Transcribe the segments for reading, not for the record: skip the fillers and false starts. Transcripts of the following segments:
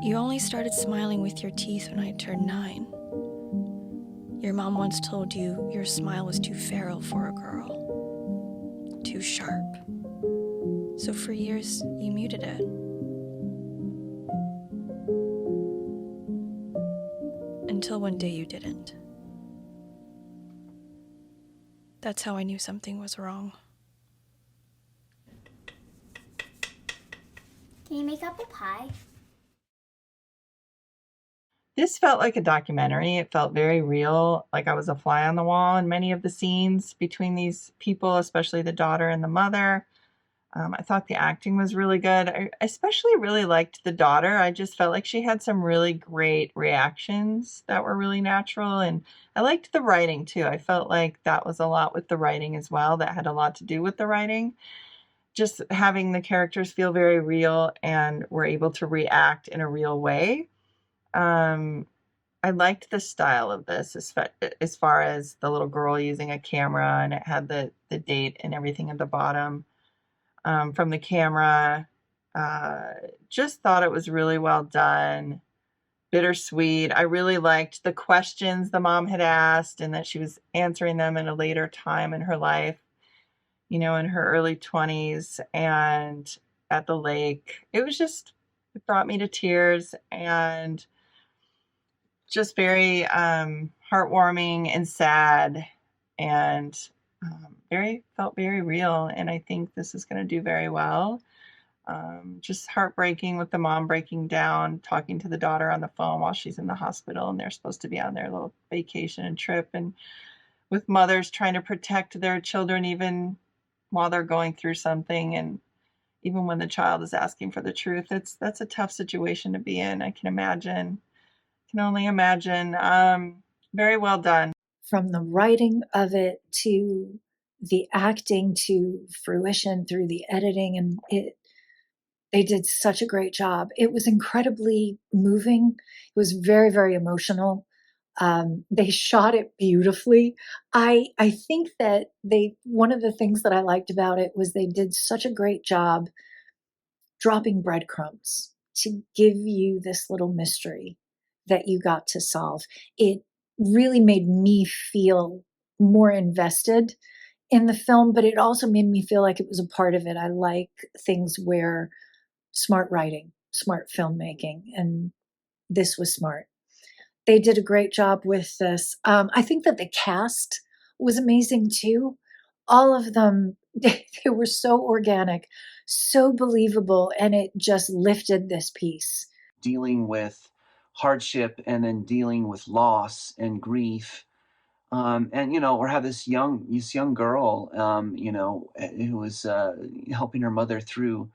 You only started smiling with your teeth when I turned 9. Your mom once told you your smile was too feral for a girl, too sharp. So for years, you muted it. Until one day you didn't. That's how I knew something was wrong. Can you make apple pie? This felt like a documentary. It felt very real, like I was a fly on the wall in many of the scenes between these people, especially the daughter and the mother. I thought the acting was really good. I especially really liked the daughter. I just felt like she had some really great reactions that were really natural. And I liked the writing too. I felt like that was a lot with the writing as well. That had a lot to do with the writing. Just having the characters feel very real and were able to react in a real way. Um, I liked the style of this as far as the little girl using a camera, and it had the date and everything at the bottom from the camera. Uh, just thought it was really well done. Bittersweet. I really liked the questions the mom had asked and that she was answering them in a later time in her life, in her early 20s and at the lake. It brought me to tears and just very heartwarming and sad and felt very real. And I think this is going to do very well. Just heartbreaking with the mom breaking down, talking to the daughter on the phone while she's in the hospital and they're supposed to be on their little vacation and trip. And with mothers trying to protect their children even while they're going through something. And even when the child is asking for the truth, that's a tough situation to be in. I can only imagine. Very well done. From the writing of it to the acting to fruition through the editing, and they did such a great job. It was incredibly moving. It was very, very emotional. They shot it beautifully. I think that one of the things that I liked about it was they did such a great job dropping breadcrumbs to give you this little mystery that you got to solve. It really made me feel more invested in the film, but it also made me feel like it was a part of it. I like things where smart writing, smart filmmaking, and this was smart. They did a great job with this. I think that the cast was amazing too. All of them, they were so organic, so believable, and it just lifted this piece. Dealing with hardship and then dealing with loss and grief. And or have this young girl, who was helping her mother through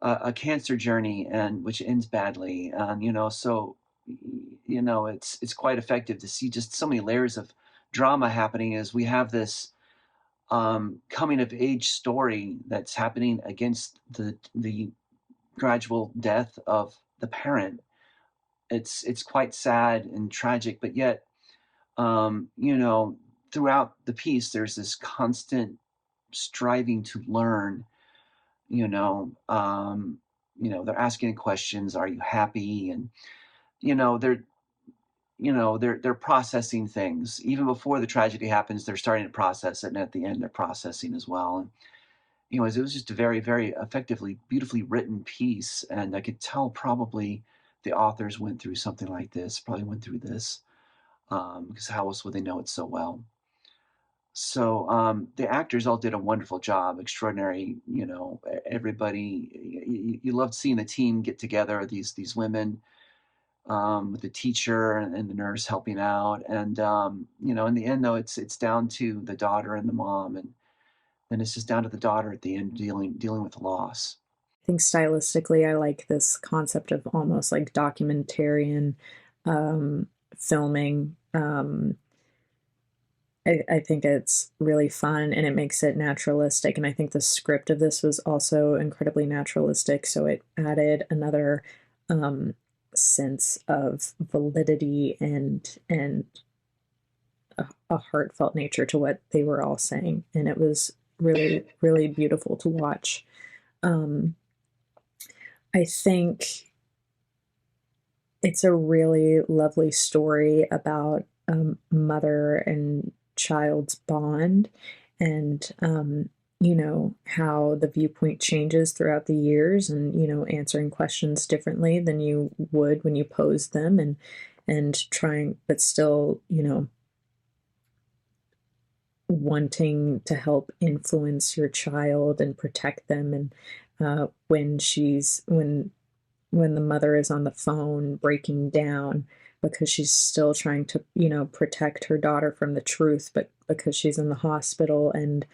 a cancer journey, and which ends badly. So it's quite effective to see just so many layers of drama happening as we have this coming of age story that's happening against the gradual death of the parent. It's quite sad and tragic, but yet throughout the piece, there's this constant striving to learn. You know, um, they're asking questions. Are you happy? And they're they're processing things even before the tragedy happens. They're starting to process it, and at the end, they're processing as well. And it was just a very, very effectively, beautifully written piece, and I could tell probably the authors went through something like this. Probably went through this because how else would they know it so well? So the actors all did a wonderful job, extraordinary. Everybody. You loved seeing the team get together. These women with the teacher and the nurse helping out, and in the end, though, it's down to the daughter and the mom, and then it's just down to the daughter at the end dealing with the loss. I think stylistically, I like this concept of almost like documentarian filming. I think it's really fun and it makes it naturalistic. And I think the script of this was also incredibly naturalistic. So it added another um, sense of validity and a heartfelt nature to what they were all saying. And it was really, really beautiful to watch. Um, I think it's a really lovely story about mother and child's bond, and how the viewpoint changes throughout the years, and answering questions differently than you would when you posed them, and trying, but still wanting to help influence your child and protect them. And when the mother is on the phone breaking down because she's still trying to protect her daughter from the truth, but because she's in the hospital, and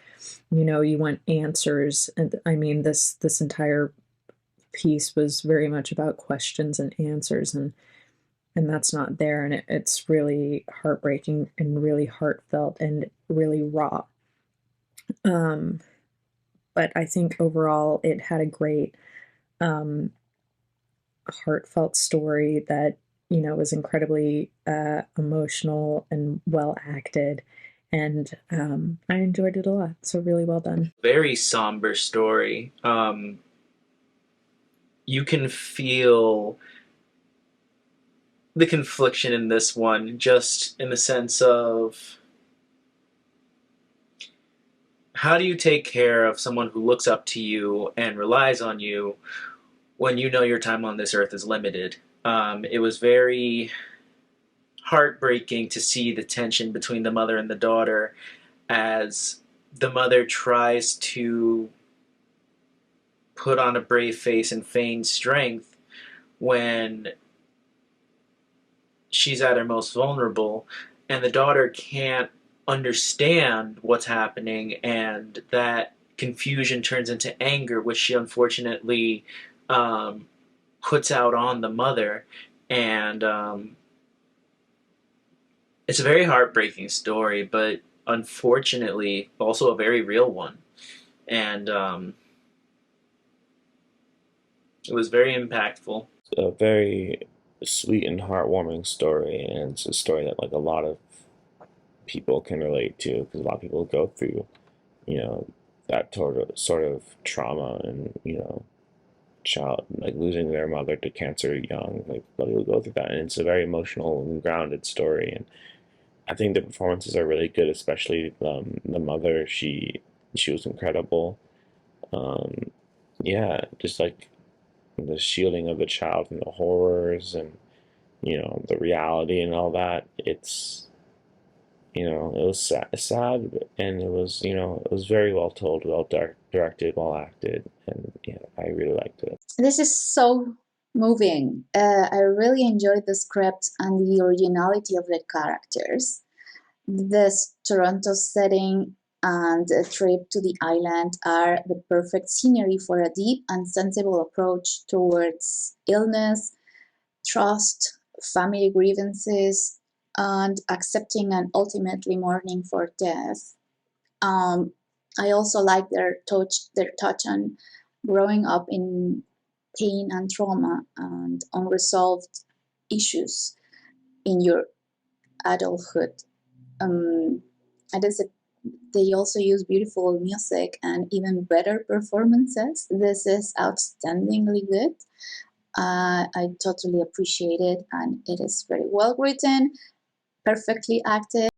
you want answers. And I mean, this entire piece was very much about questions and answers, and that's not there. And it's really heartbreaking and really heartfelt and really raw. But I think overall it had a great heartfelt story that was incredibly emotional and well acted, and I enjoyed it a lot. So really well done. Very somber story. You can feel the confliction in this one, just in the sense of, how do you take care of someone who looks up to you and relies on you when you know your time on this earth is limited? It was very heartbreaking to see the tension between the mother and the daughter, as the mother tries to put on a brave face and feign strength when she's at her most vulnerable, and the daughter can't understand what's happening, and that confusion turns into anger, which she unfortunately puts out on the mother. And it's a very heartbreaking story, but unfortunately also a very real one. And it was very impactful. A very sweet and heartwarming story, and it's a story that like a lot of people can relate to, because a lot of people go through that sort of trauma, and child like losing their mother to cancer young. Like a lot of people go through that, and it's a very emotional and grounded story. And I think the performances are really good, especially the mother. She was incredible. Yeah, just like the shielding of the child from the horrors, and the reality and all that. It's it was sad, and it was very well told, well directed, well acted, and yeah, I really liked it. This is so moving. I really enjoyed the script and the originality of the characters. This Toronto setting and a trip to the island are the perfect scenery for a deep and sensible approach towards illness, trust, family grievances, and accepting and ultimately mourning for death. I also like their touch on growing up in pain and trauma and unresolved issues in your adulthood. They also use beautiful music and even better performances. This is outstandingly good. I totally appreciate it, and it is very well written, perfectly acted.